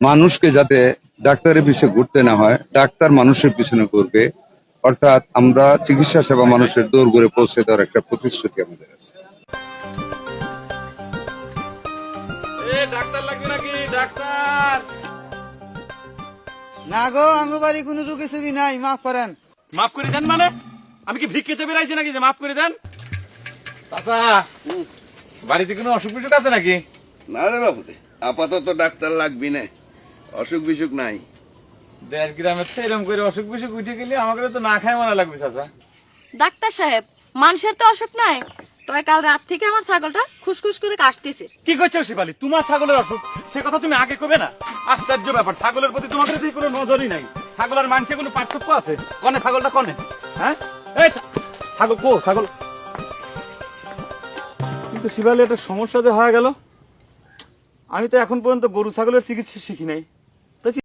মানুষকে যাতে ডাক্তারের পিছনে ঘুরতে না হয়, ডাক্তার মানুষের পিছনে ঘুরবে, অর্থাৎ আমরা চিকিৎসা সেবা মানুষের দৌড় করে পৌঁছে দেওয়ার একটা প্রতিশ্রুতি আমাদের আছে। ডাক্তার লাগবে নাকি? ডাক্তার না গো, আঙ্গু বাড়ি কোনো রুগী সুগী নাই, মাফ করেন। মাফ করে দেন মানে? আমি কি ভিক্ষেতে বেড়াইছি নাকি যে মাফ করে দেন? চাচা, বাড়িতে কোনো অসুখ বিসুখ আছে নাকি? না রে বাবু রে, আপাতত ডাক্তার লাগবি না, অসুখ বিসুখ নাই। দেশ গ্রামের তো এরকম করে অসুখ বিসুখ উঠে গেলে আমাকে তো না খাই মনে লাগবে চাচা। ডাক্তার সাহেব, মানুষের তো অসুখ নাই, তবে কাল রাত থেকে আমার ছাগলটা খুশখুশ করে কাশতেছে। কি করছো শিবালি? তোমার ছাগলের অসুখ সে কথা তুমি আগে কবে না? আশ্চর্য ব্যাপার, ছাগলের প্রতি তোমাদের প্রতি কোনো নজরই নাই। ছাগল আর মানুষের কোনো পার্থক্য আছে? কনে ছাগলটা কনে? হ্যাঁ, এই ছাগল কো ছাগল? কিন্তু শিবালি একটা সমস্যা যে হয়ে গেল, আমি তো এখন পর্যন্ত গরু ছাগলের চিকিৎসা শিখি নাই।